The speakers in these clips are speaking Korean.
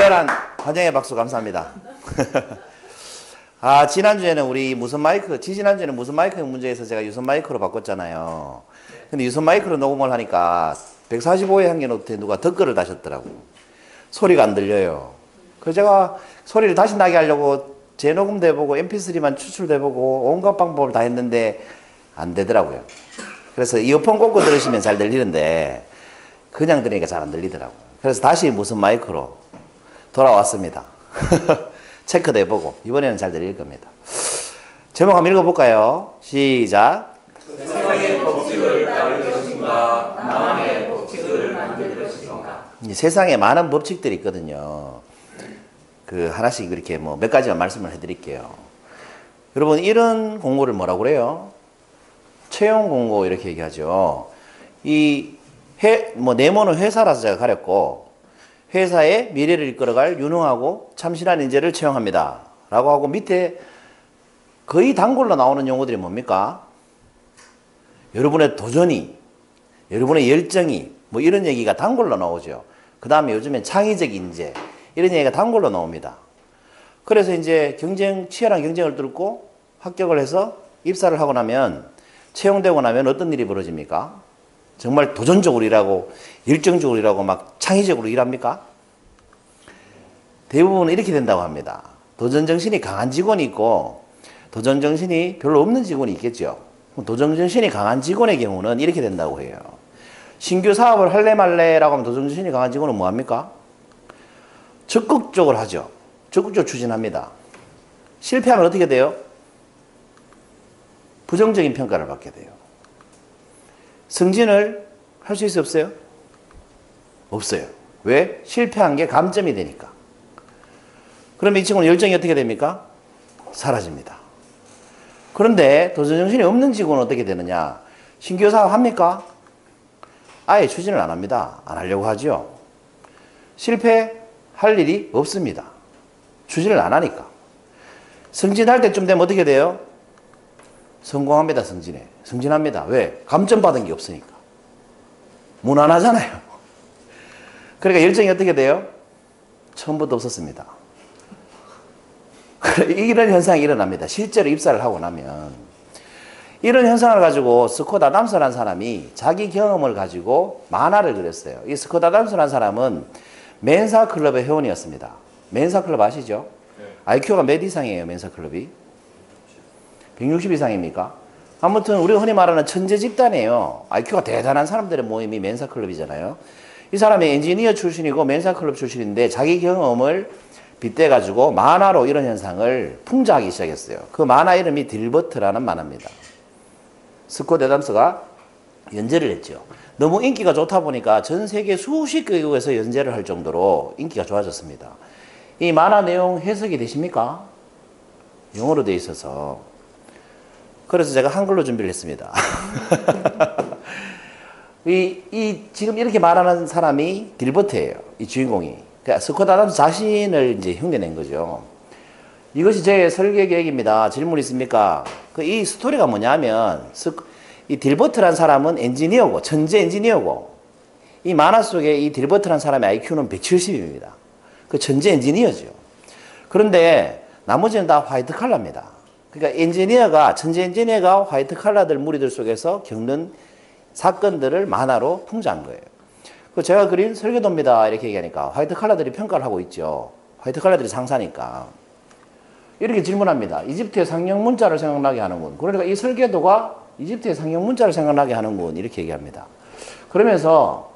열렬한 환영의 박수 감사합니다. 아, 지난주에는 우리 무선 마이크, 지난주에는 무선 마이크 문제에서 제가 유선 마이크로 바꿨잖아요. 근데 유선 마이크로 녹음을 하니까 145회 한개 노트에 누가 댓글을 다셨더라고. 소리가 안 들려요. 그래서 제가 소리를 다시 나게 하려고 재녹음도 해보고 mp3만 추출도 해보고 온갖 방법을 다 했는데 안 되더라고요. 그래서 이어폰 꽂고 들으시면 잘 들리는데 그냥 들으니까 잘 안 들리더라고요. 그래서 다시 무선 마이크로 돌아왔습니다. 체크도 해보고 이번에는 잘 들릴 겁니다. 제목 한번 읽어볼까요? 시작. 세상의 법칙을 따를 것인가 나만의 법칙을 만들 것인가. 세상에 많은 법칙들이 있거든요. 그 하나씩 이렇게 뭐 몇 가지만 말씀을 해드릴게요. 여러분 이런 공고를 뭐라고 그래요? 채용 공고 이렇게 얘기하죠. 네모는 회사라서 제가 가렸고 회사의 미래를 이끌어갈 유능하고 참신한 인재를 채용합니다. 라고 하고 밑에 거의 단골로 나오는 용어들이 뭡니까? 여러분의 도전이, 여러분의 열정이, 뭐 이런 얘기가 단골로 나오죠. 그 다음에 요즘엔 창의적 인재, 이런 얘기가 단골로 나옵니다. 그래서 이제 치열한 경쟁을 뚫고 합격을 해서 입사를 하고 나면, 채용되고 나면 어떤 일이 벌어집니까? 정말 도전적으로 일하고, 열정적으로 일하고, 막 창의적으로 일합니까? 대부분 이렇게 된다고 합니다. 도전정신이 강한 직원이 있고, 도전정신이 별로 없는 직원이 있겠죠. 도전정신이 강한 직원의 경우는 이렇게 된다고 해요. 신규 사업을 할래 말래라고 하면 도전정신이 강한 직원은 뭐합니까? 적극적으로 하죠. 적극적으로 추진합니다. 실패하면 어떻게 돼요? 부정적인 평가를 받게 돼요. 승진을 할 수 있어요? 없어요? 없어요. 왜? 실패한 게 감점이 되니까. 그러면 이 친구는 열정이 어떻게 됩니까? 사라집니다. 그런데 도전정신이 없는 직원은 어떻게 되느냐? 신규 사업 합니까? 아예 추진을 안 합니다. 안 하려고 하죠. 실패할 일이 없습니다. 추진을 안 하니까. 승진할 때쯤 되면 어떻게 돼요? 성공합니다. 승진합니다. 왜? 감점 받은 게 없으니까. 무난하잖아요. 그러니까 열정이 어떻게 돼요? 처음부터 없었습니다. 이런 현상이 일어납니다. 실제로 입사를 하고 나면. 이런 현상을 가지고 스콧 아담스라는 사람이 자기 경험을 가지고 만화를 그렸어요. 이 스콧 아담스라는 사람은 멘사클럽의 회원이었습니다. 멘사클럽 아시죠? 네. IQ가 몇 이상이에요, 멘사클럽이? 160 이상입니까? 아무튼 우리가 흔히 말하는 천재 집단이에요. IQ가 대단한 사람들의 모임이 멘사클럽이잖아요. 이 사람이 엔지니어 출신이고 멘사클럽 출신인데 자기 경험을 빗대가지고 만화로 이런 현상을 풍자하기 시작했어요. 그 만화 이름이 딜버트라는 만화입니다. 스콧 애담스가 연재를 했죠. 너무 인기가 좋다 보니까 전 세계 수십 개국에서 연재를 할 정도로 인기가 좋아졌습니다. 이 만화 내용 해석이 되십니까? 영어로 되어 있어서. 그래서 제가 한글로 준비를 했습니다. 지금 이렇게 말하는 사람이 딜버트예요. 이 주인공이. 그러니까 스콧 아담스 자신을 이제 흉내낸 거죠. 이것이 제 설계 계획입니다. 질문 있습니까? 이 스토리가 뭐냐면, 이 딜버트란 사람은 엔지니어고, 천재 엔지니어고, 이 만화 속에 이 딜버트란 사람의 IQ는 170입니다. 그 천재 엔지니어죠. 그런데 나머지는 다 화이트 칼라입니다. 그러니까 천재 엔지니어가 화이트 칼라들 무리들 속에서 겪는 사건들을 만화로 풍자한 거예요. 제가 그린 설계도입니다. 이렇게 얘기하니까 화이트 칼라들이 평가를 하고 있죠. 화이트 칼라들이 상사니까. 이렇게 질문합니다. 이집트의 상형 문자를 생각나게 하는군. 그러니까 이 설계도가 이집트의 상형 문자를 생각나게 하는군. 이렇게 얘기합니다. 그러면서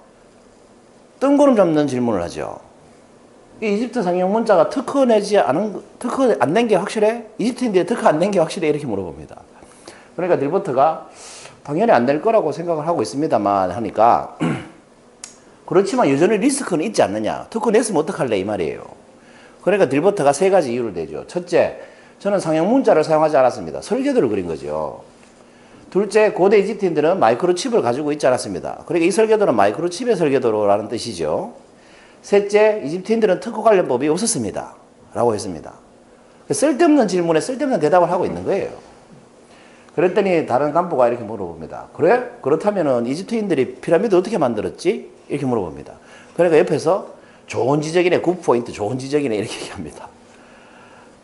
뜬구름 잡는 질문을 하죠. 이 이집트 상형 문자가 특허 안 낸 게 확실해? 이집트인데 특허 안 낸 게 확실해? 이렇게 물어봅니다. 그러니까 딜버트가 당연히 안 될 거라고 생각을 하고 있습니다만 하니까 그렇지만 여전히 리스크는 있지 않느냐. 특허 냈으면 어떡할래? 이 말이에요. 그러니까 딜버트가 세 가지 이유를 대죠. 첫째, 저는 상형 문자를 사용하지 않았습니다. 설계도를 그린 거죠. 둘째, 고대 이집트인들은 마이크로칩을 가지고 있지 않았습니다. 그러니까 이 설계도는 마이크로칩의 설계도라는 뜻이죠. 셋째, 이집트인들은 특허 관련법이 없었습니다. 라고 했습니다. 쓸데없는 질문에 쓸데없는 대답을 하고 있는 거예요. 그랬더니 다른 간부가 이렇게 물어봅니다. 그래? 그렇다면은 이집트인들이 피라미드 어떻게 만들었지? 이렇게 물어봅니다. 그러니까 옆에서 좋은 지적이네, 굿포인트, 좋은 지적이네, 이렇게 얘기합니다.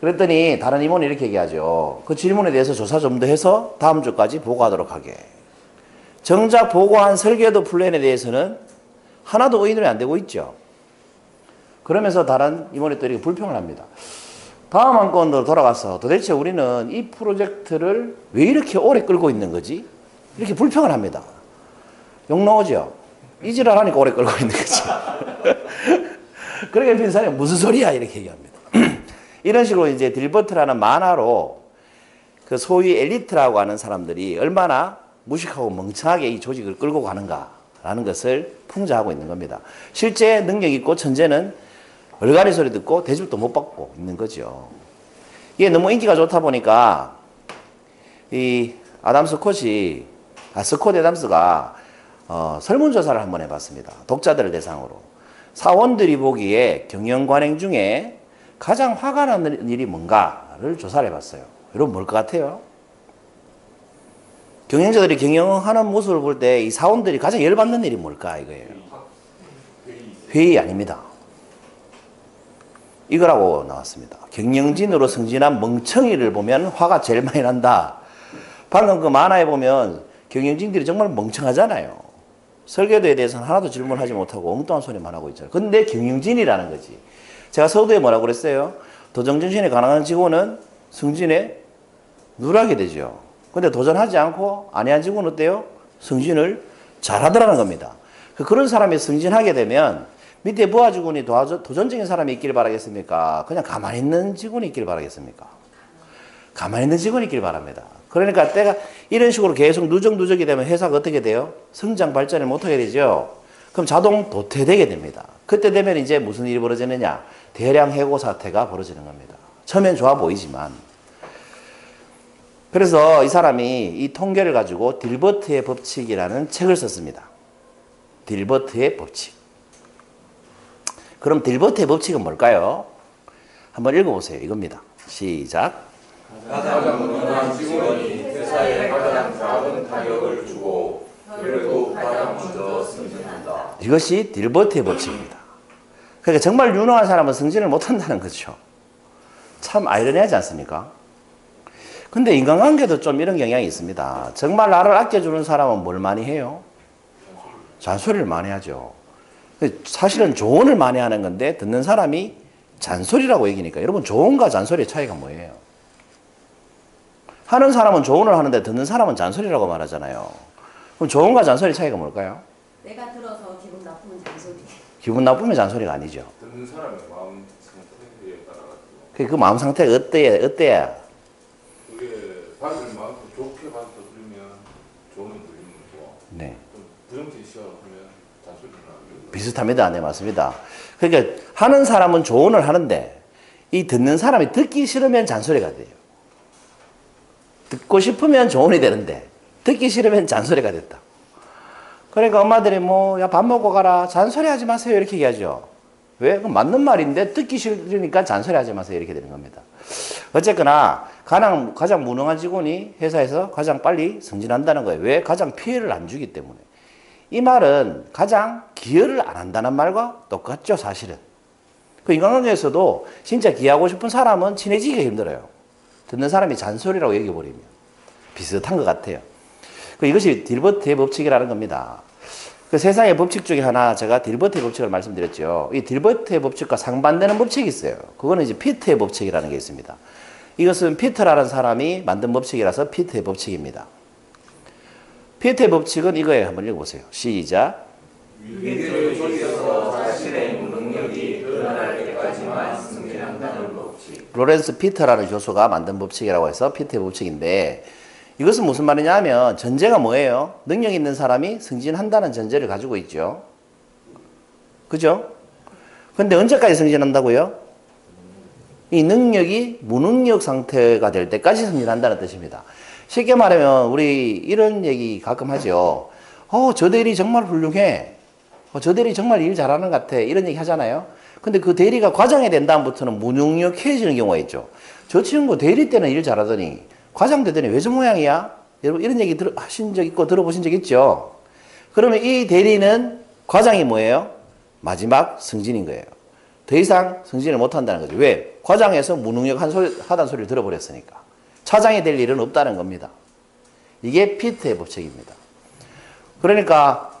그랬더니 다른 임원이 이렇게 얘기하죠. 그 질문에 대해서 조사 좀 더 해서 다음 주까지 보고하도록 하게. 정작 보고한 설계도 플랜에 대해서는 하나도 의논이 안 되고 있죠. 그러면서 다른 임원이 또 이렇게 불평을 합니다. 다음 한 건으로 돌아가서 도대체 우리는 이 프로젝트를 왜 이렇게 오래 끌고 있는 거지? 이렇게 불평을 합니다. 욕 나오죠? 이지랄 하니까 오래 끌고 있는 거지. 그러니까 빈사람이 무슨 소리야? 이렇게 얘기합니다. 이런 식으로 이제 딜버트라는 만화로 그 소위 엘리트라고 하는 사람들이 얼마나 무식하고 멍청하게 이 조직을 끌고 가는가라는 것을 풍자하고 있는 겁니다. 실제 능력 있고 천재는 얼갈이 소리 듣고 대접도 못 받고 있는 거죠. 이게 너무 인기가 좋다 보니까 이 아담 스콧이 스콧 애담스가 설문조사를 한번 해봤습니다. 독자들을 대상으로. 사원들이 보기에 경영관행 중에 가장 화가 나는 일이 뭔가를 조사를 해봤어요. 여러분 뭘 것 같아요? 경영자들이 경영하는 모습을 볼 때 이 사원들이 가장 열받는 일이 뭘까 이거예요. 회의 아닙니다. 이거라고 나왔습니다. 경영진으로 승진한 멍청이를 보면 화가 제일 많이 난다. 방금 그 만화에 보면 경영진들이 정말 멍청하잖아요. 설계도에 대해서는 하나도 질문하지 못하고 엉뚱한 소리만 하고 있잖아요. 근데 경영진이라는 거지. 제가 서두에 뭐라고 그랬어요? 도전정신이 가능한 직원은 승진에 누락이 되죠. 근데 도전하지 않고 안 한 직원은 어때요? 승진을 잘하더라는 겁니다. 그런 사람이 승진하게 되면 밑에 부하 직원이 도전적인 사람이 있길 바라겠습니까? 그냥 가만히 있는 직원이 있길 바라겠습니까? 가만히 있는 직원이 있길 바랍니다. 그러니까 때가 이런 식으로 계속 누적이 되면 회사가 어떻게 돼요? 성장 발전을 못하게 되죠. 그럼 자동 도태되게 됩니다. 그때 되면 이제 무슨 일이 벌어지느냐? 대량 해고 사태가 벌어지는 겁니다. 처음엔 좋아 보이지만. 그래서 이 사람이 이 통계를 가지고 딜버트의 법칙이라는 책을 썼습니다. 딜버트의 법칙. 그럼 딜버트의 법칙은 뭘까요? 한번 읽어보세요. 이겁니다. 시작. 가장 무능한 직원이 회사에 가장 작은 타격을 주고 그래도 가장 먼저 승진한다. 이것이 딜버트의 법칙입니다. 그러니까 정말 유능한 사람은 승진을 못한다는 거죠. 참 아이러니하지 않습니까? 근데 인간관계도 좀 이런 경향이 있습니다. 정말 나를 아껴주는 사람은 뭘 많이 해요? 잔소리를 많이 하죠. 사실은 조언을 많이 하는 건데 듣는 사람이 잔소리라고 얘기니까 여러분 조언과 잔소리의 차이가 뭐예요? 하는 사람은 조언을 하는데 듣는 사람은 잔소리라고 말하잖아요. 그럼 조언과 잔소리 차이가 뭘까요? 내가 들어서 기분 나쁘면 잔소리. 기분 나쁘면 잔소리가 아니죠. 듣는 사람의 마음 상태에 따라가지고 그 마음 상태가 어때야? 그게 받을 만큼 좋게 받아 들으면 조언을 들리는 거고 네. 부정적인 시각을 하면 잔소리를 하는 거고 비슷합니다. 네, 맞습니다. 그러니까 하는 사람은 조언을 하는데 이 듣는 사람이 듣기 싫으면 잔소리가 돼요. 듣고 싶으면 조언이 되는데 듣기 싫으면 잔소리가 됐다. 그러니까 엄마들이 뭐 야 밥 먹고 가라 잔소리 하지 마세요 이렇게 얘기하죠. 왜? 그건 맞는 말인데 듣기 싫으니까 잔소리 하지 마세요 이렇게 되는 겁니다. 어쨌거나 가장 무능한 직원이 회사에서 가장 빨리 승진한다는 거예요. 왜? 가장 피해를 안 주기 때문에. 이 말은 가장 기여를 안 한다는 말과 똑같죠 사실은. 그 인간관계에서도 진짜 기여하고 싶은 사람은 친해지기가 힘들어요. 듣는 사람이 잔소리라고 얘기해버리면 비슷한 것 같아요. 이것이 딜버트의 법칙이라는 겁니다. 그 세상의 법칙 중에 하나 제가 딜버트의 법칙을 말씀드렸죠. 이 딜버트의 법칙과 상반되는 법칙이 있어요. 그거는 이제 피트의 법칙이라는 게 있습니다. 이것은 피트라는 사람이 만든 법칙이라서 피트의 법칙입니다. 피트의 법칙은 이거예요. 한번 읽어보세요. 시작. 위기를 조직에서 자신의 능력이 드러날 때까지만 승진한다는 법칙. 로렌스 피트라는 교수가 만든 법칙이라고 해서 피트의 법칙인데 이것은 무슨 말이냐 하면 전제가 뭐예요? 능력 있는 사람이 승진한다는 전제를 가지고 있죠. 그죠? 근데 언제까지 승진한다고요? 이 능력이 무능력 상태가 될 때까지 승진한다는 뜻입니다. 쉽게 말하면 우리 이런 얘기 가끔 하죠. 저 대리 정말 훌륭해. 저 대리 정말 일 잘하는 것 같아. 이런 얘기 하잖아요. 근데 그 대리가 과장이 된 다음부터는 무능력해지는 경우가 있죠. 저 친구 대리 때는 일 잘하더니 과장 되더니 왜 저 모양이야? 여러분 이런 얘기 하신 적 있고 들어보신 적 있죠? 그러면 이 대리는 과장이 뭐예요? 마지막 승진인 거예요. 더 이상 승진을 못한다는 거죠. 왜? 과장에서 무능력 하다는 소리를 들어버렸으니까. 차장이 될 일은 없다는 겁니다. 이게 피트의 법칙입니다. 그러니까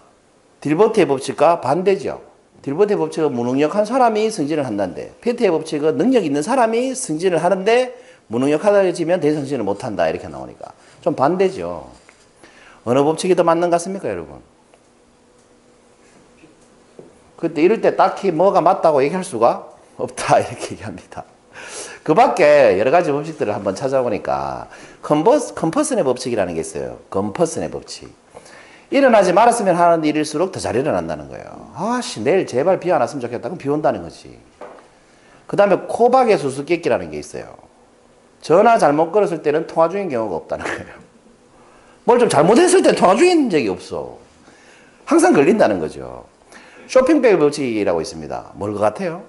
딜버트의 법칙과 반대죠. 딜버트의 법칙은 무능력한 사람이 승진을 한다는데 피트의 법칙은 능력 있는 사람이 승진을 하는데 무능력하다지면 대승진을 못한다 이렇게 나오니까 좀 반대죠. 어느 법칙이 더 맞는 것 같습니까 여러분? 그때 이럴 때 딱히 뭐가 맞다고 얘기할 수가 없다 이렇게 얘기합니다. 그 밖에 여러 가지 법칙들을 한번 찾아보니까 컴퍼슨의 법칙이라는 게 있어요. 컴퍼슨의 법칙. 일어나지 말았으면 하는 일일수록 더 잘 일어난다는 거예요. 아씨 내일 제발 비 안 왔으면 좋겠다. 그럼 비 온다는 거지. 그 다음에 코박의 수수께끼라는 게 있어요. 전화 잘못 걸었을 때는 통화 중인 경우가 없다는 거예요. 뭘 좀 잘못했을 때 통화 중인 적이 없어. 항상 걸린다는 거죠. 쇼핑백 법칙이라고 있습니다. 뭘 것 같아요?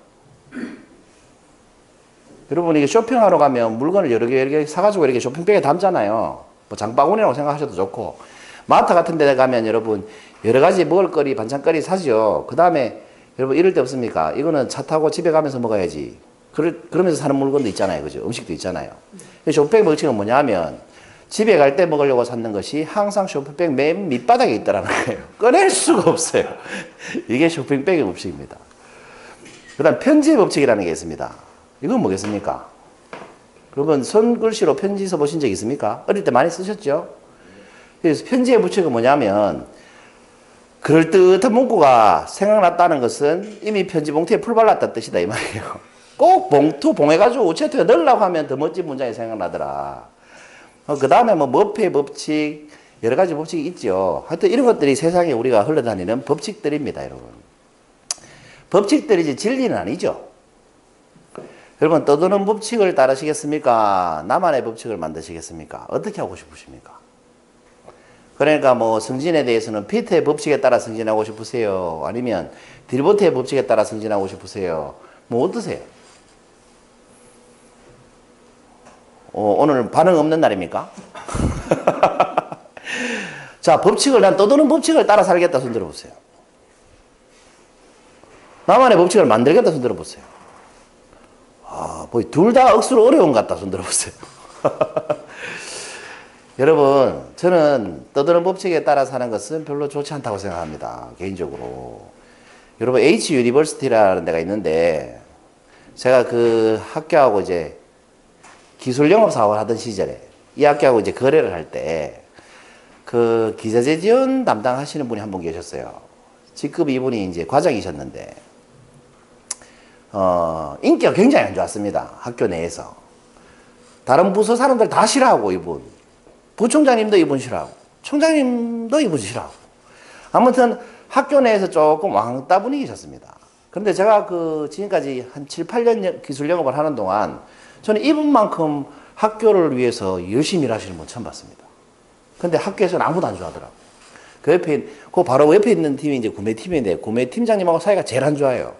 여러분 이게 쇼핑하러 가면 물건을 여러 개 사가지고 이렇게 쇼핑백에 담잖아요. 뭐 장바구니라고 생각하셔도 좋고 마트 같은 데 가면 여러분 여러 가지 먹을거리 반찬거리 사죠. 그 다음에 여러분 이럴 때 없습니까? 이거는 차 타고 집에 가면서 먹어야지. 그러면서 사는 물건도 있잖아요. 그죠? 음식도 있잖아요. 쇼핑백 법칙은 뭐냐면 집에 갈 때 먹으려고 샀는 것이 항상 쇼핑백 맨 밑바닥에 있다라는 거예요. 꺼낼 수가 없어요. 이게 쇼핑백의 법칙입니다. 그 다음 편지의 법칙이라는 게 있습니다. 이건 뭐겠습니까? 여러분 손글씨로 편지 써보신 적 있습니까? 어릴 때 많이 쓰셨죠? 그래서 편지의 법칙은 뭐냐면 그럴듯한 문구가 생각났다는 것은 이미 편지 봉투에 풀 발랐다는 뜻이다 이 말이에요. 꼭 봉투 봉해가지고 우체통에 넣으려고 하면 더 멋진 문장이 생각나더라. 그 다음에 뭐 머피의 법칙 여러 가지 법칙이 있죠. 하여튼 이런 것들이 세상에 우리가 흘러다니는 법칙들입니다 여러분. 법칙들이지 진리는 아니죠. 여러분 떠도는 법칙을 따르시겠습니까? 나만의 법칙을 만드시겠습니까? 어떻게 하고 싶으십니까? 그러니까 뭐 승진에 대해서는 피트의 법칙에 따라 승진하고 싶으세요? 아니면 딜버트의 법칙에 따라 승진하고 싶으세요? 뭐 어떠세요? 오늘 반응 없는 날입니까? 자, 법칙을 난 떠도는 법칙을 따라 살겠다 손 들어보세요. 나만의 법칙을 만들겠다 손 들어보세요. 둘 다 억수로 어려운 것 같다 손 들어보세요. 여러분 저는 떠드는 법칙에 따라 사는 것은 별로 좋지 않다고 생각합니다. 개인적으로. 여러분 H 유니버시티라는 데가 있는데 제가 그 학교하고 이제 기술 영업 사업을 하던 시절에 이 학교하고 이제 거래를 할 때 그 기자재 지원 담당하시는 분이 한 분 계셨어요. 직급 이분이 이제 과장이셨는데 인기가 굉장히 안 좋았습니다. 학교 내에서. 다른 부서 사람들 다 싫어하고 이분. 부총장님도 이분 싫어하고 총장님도 이분 싫어하고 아무튼 학교 내에서 조금 왕따 분위기셨습니다. 그런데 제가 그 지금까지 한 7, 8년 기술 영업을 하는 동안 저는 이분만큼 학교를 위해서 열심히 일하시는 분 처음 봤습니다. 근데 학교에서는 아무도 안 좋아하더라고요. 그 바로 옆에 있는 팀이 이제 구매팀인데 구매팀장님하고 사이가 제일 안 좋아요.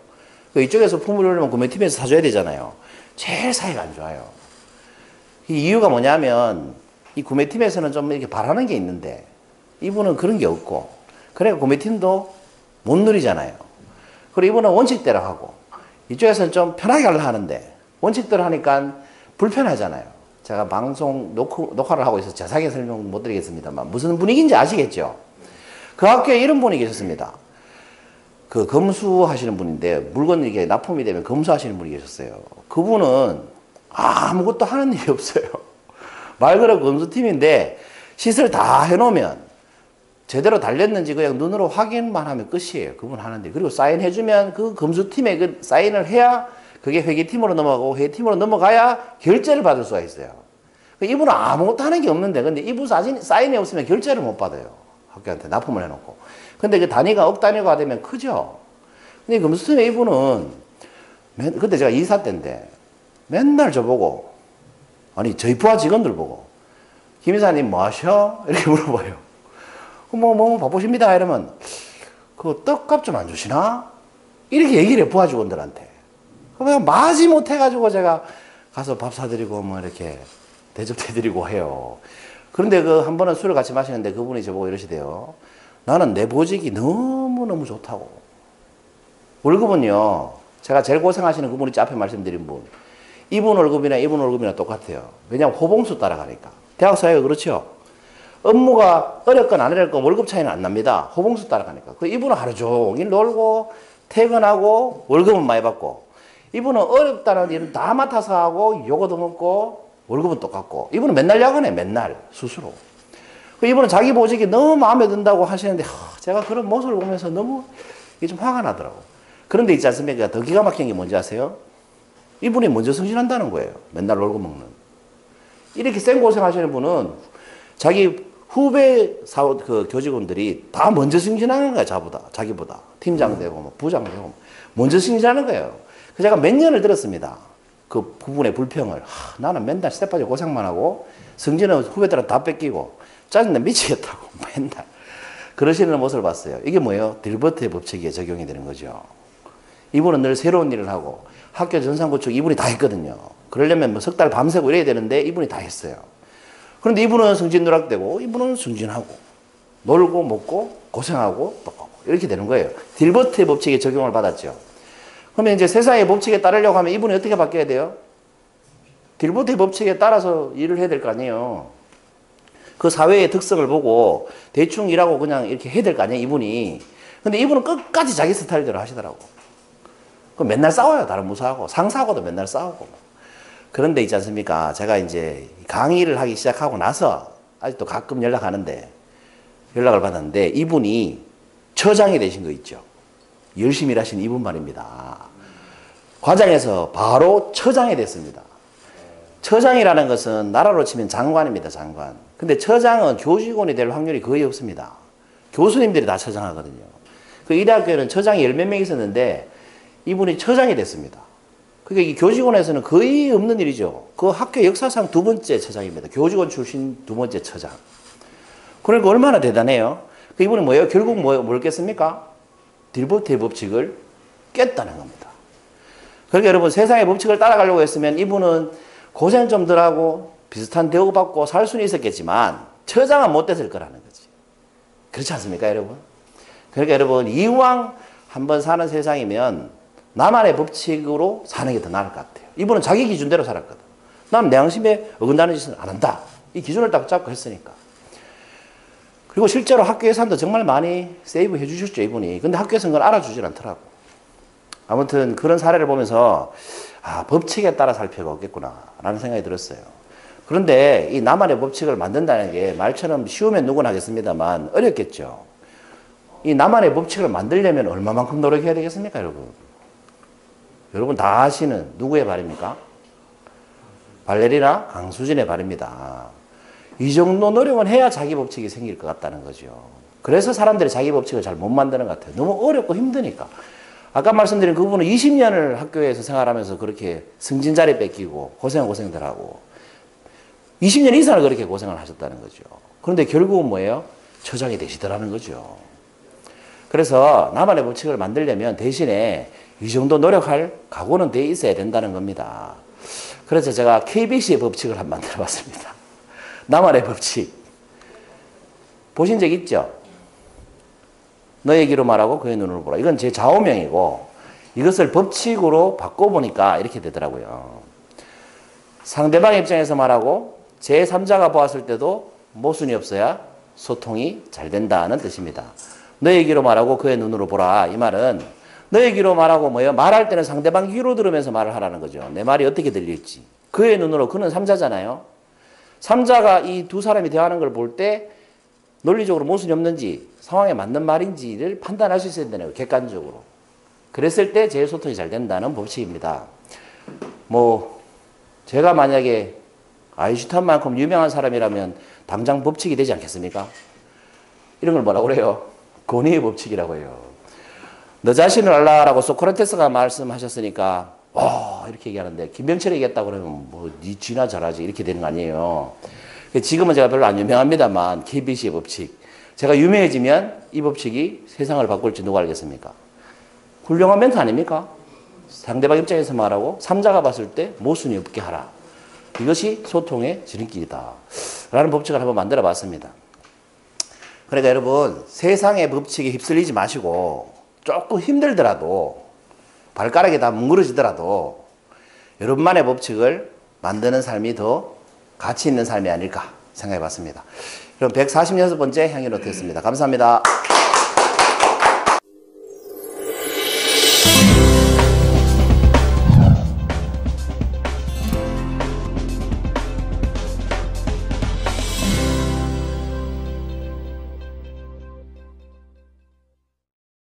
이쪽에서 품을 올리면 구매팀에서 사줘야 되잖아요. 제일 사이가 안 좋아요. 이 이유가 뭐냐면 이 구매팀에서는 좀 이렇게 바라는 게 있는데 이분은 그런 게 없고 그러니까 구매팀도 못 누리잖아요. 그리고 이분은 원칙대로 하고 이쪽에서는 좀 편하게 하려고 하는데 원칙대로 하니까 불편하잖아요. 제가 방송 녹화를 하고 있어서 자세하게 설명 못 드리겠습니다만 무슨 분위기인지 아시겠죠? 그 학교에 이런 분이 계셨습니다. 그 검수하시는 분인데 물건 이게 납품이 되면 검수하시는 분이 계셨어요. 그분은 아무것도 하는 일이 없어요. 말 그대로 검수팀인데 시설 다 해놓으면 제대로 달렸는지 그냥 눈으로 확인만 하면 끝이에요. 그분 하는데. 그리고 사인해주면 그 검수팀에 그 사인을 해야 그게 회계팀으로 넘어가고 회계팀으로 넘어가야 결제를 받을 수가 있어요. 이분은 아무것도 하는 게 없는데 근데 이분 사인이 없으면 결제를 못 받아요. 학교한테 납품을 해놓고. 근데 그 단위가 억 단위가 되면 크죠. 근데 검수팀에 이분은 그때 제가 이사 때인데 맨날 저보고 아니 저희 부하 직원들 보고 김 이사님 뭐 하셔? 이렇게 물어봐요. 뭐 바쁘십니다 이러면 그 떡값 좀 안 주시나? 이렇게 얘기를 해 부하 직원들한테. 그냥 마지 못해가지고 제가 가서 밥 사드리고 뭐 이렇게 대접해드리고 해요. 그런데 그 한 번은 술을 같이 마시는데 그분이 저보고 이러시대요. 나는 내 보직이 너무너무 좋다고. 월급은요 제가 제일 고생하시는 그분 있죠. 앞에 말씀드린 분. 이분 월급이나 이분 월급이나 똑같아요. 왜냐하면 호봉수 따라가니까. 대학 사회가 그렇죠. 업무가 어렵건 안 어렵건 월급 차이는 안 납니다. 호봉수 따라가니까. 그 이분은 하루 종일 놀고 퇴근하고 월급은 많이 받고, 이분은 어렵다는 일은 다 맡아서 하고 요거도 먹고 월급은 똑같고, 이분은 맨날 야근해. 맨날 스스로. 이분은 자기 보직이 너무 마음에 든다고 하시는데 제가 그런 모습을 보면서 너무 이게 좀 화가 나더라고. 그런데 있지 않습니까? 더 기가 막힌 게 뭔지 아세요? 이분이 먼저 승진한다는 거예요. 맨날 놀고 먹는. 이렇게 생고생 하시는 분은 자기 후배 교직원들이 다 먼저 승진하는 거야. 자기보다. 팀장 되고 뭐 부장 되고 먼저 승진하는 거예요. 그래서 제가 몇 년을 들었습니다. 그 부분의 불평을. 나는 맨날 쇠 빠지고 고생만 하고 승진은 후배들한테 다 뺏기고 짜증나 미치겠다고 맨날 그러시는 모습을 봤어요. 이게 뭐예요? 딜버트의 법칙에 적용이 되는 거죠. 이분은 늘 새로운 일을 하고 학교 전산구축 이분이 다 했거든요. 그러려면 뭐 석 달 밤새고 이래야 되는데 이분이 다 했어요. 그런데 이분은 승진 누락되고 이분은 승진하고 놀고 먹고 고생하고 또 이렇게 되는 거예요. 딜버트의 법칙에 적용을 받았죠. 그러면 이제 세상의 법칙에 따르려고 하면 이분이 어떻게 바뀌어야 돼요? 딜버트의 법칙에 따라서 일을 해야 될 거 아니에요. 그 사회의 특성을 보고 대충 일하고 그냥 이렇게 해야 될 거 아니에요, 이분이. 근데 이분은 끝까지 자기 스타일대로 하시더라고. 그럼 맨날 싸워요, 다른 부서하고. 상사하고도 맨날 싸우고. 그런데 있지 않습니까? 제가 이제 강의를 하기 시작하고 나서 아직도 가끔 연락을 받았는데 이분이 처장이 되신 거 있죠. 열심히 일하신 이분 말입니다. 과장에서 바로 처장이 됐습니다. 처장이라는 것은 나라로 치면 장관입니다, 장관. 근데 처장은 교직원이 될 확률이 거의 없습니다. 교수님들이 다 처장하거든요. 그 이 대학교에는 처장이 10몇 명 있었는데 이분이 처장이 됐습니다. 그러니까 이 교직원에서는 거의 없는 일이죠. 그 학교 역사상 두 번째 처장입니다. 교직원 출신 두 번째 처장. 그러니까 얼마나 대단해요. 그 이분이 뭐예요? 결국 뭘 깼습니까? 딜버트의 법칙을 깼다는 겁니다. 그러니까 여러분 세상의 법칙을 따라가려고 했으면 이분은 고생 좀 덜 하고 비슷한 대우받고 살 수는 있었겠지만 처장은 못 됐을 거라는 거지. 그렇지 않습니까, 여러분? 그러니까 여러분 이왕 한번 사는 세상이면 나만의 법칙으로 사는 게 더 나을 것 같아요. 이분은 자기 기준대로 살았거든. 나는 내 양심에 어긋나는 짓은 안 한다. 이 기준을 딱 잡고 했으니까. 그리고 실제로 학교 예산도 정말 많이 세이브 해 주셨죠, 이분이. 근데 학교에서는 그걸 알아주질 않더라고. 아무튼 그런 사례를 보면서 법칙에 따라 살 필요가 없겠구나 라는 생각이 들었어요. 그런데 이 나만의 법칙을 만든다는 게 말처럼 쉬우면 누구나 하겠습니다만 어렵겠죠. 이 나만의 법칙을 만들려면 얼마만큼 노력해야 되겠습니까, 여러분? 여러분 다 아시는 누구의 발입니까? 발레리나 강수진의 발입니다. 이 정도 노력은 해야 자기 법칙이 생길 것 같다는 거죠. 그래서 사람들이 자기 법칙을 잘 못 만드는 것 같아요. 너무 어렵고 힘드니까. 아까 말씀드린 그분은 20년을 학교에서 생활하면서 그렇게 승진자리 뺏기고 고생들 하고 20년 이상을 그렇게 고생을 하셨다는 거죠. 그런데 결국은 뭐예요? 처장이 되시더라는 거죠. 그래서 나만의 법칙을 만들려면 대신에 이 정도 노력할 각오는 돼 있어야 된다는 겁니다. 그래서 제가 KBC의 법칙을 한번 만들어 봤습니다. 나만의 법칙. 보신 적 있죠? 너의 귀로 말하고 그의 눈으로 보라. 이건 제 좌우명이고 이것을 법칙으로 바꿔보니까 이렇게 되더라고요. 상대방 입장에서 말하고 제3자가 보았을 때도 모순이 없어야 소통이 잘 된다는 뜻입니다. 너의 귀로 말하고 그의 눈으로 보라. 이 말은 너의 귀로 말하고 뭐예요? 말할 때는 상대방 귀로 들으면서 말을 하라는 거죠. 내 말이 어떻게 들릴지. 그의 눈으로, 그는 3자잖아요. 3자가 이 두 사람이 대화하는 걸 볼 때 논리적으로 모순이 없는지 상황에 맞는 말인지를 판단할 수 있어야 되네요. 객관적으로. 그랬을 때 제일 소통이 잘 된다는 법칙입니다. 뭐 제가 만약에 아인슈타인만큼 유명한 사람이라면 당장 법칙이 되지 않겠습니까? 이런 걸 뭐라고 그래요? 권위의 법칙이라고 해요. 너 자신을 알라라고 소크라테스가 말씀하셨으니까 이렇게 얘기하는데 김병철이 얘기했다고 그러면 뭐 니 쥐나 잘하지 이렇게 되는 거 아니에요. 지금은 제가 별로 안 유명합니다만 KBC의 법칙. 제가 유명해지면 이 법칙이 세상을 바꿀지 누가 알겠습니까? 훌륭한 멘트 아닙니까? 상대방 입장에서 말하고 3자가 봤을 때 모순이 없게 하라. 이것이 소통의 지름길이다. 라는 법칙을 한번 만들어 봤습니다. 그러니까 여러분 세상의 법칙에 휩쓸리지 마시고 조금 힘들더라도 발가락이 다 뭉그러지더라도 여러분만의 법칙을 만드는 삶이 더 가치 있는 삶이 아닐까 생각해 봤습니다. 그럼 146번째 향유 노트였습니다. 감사합니다.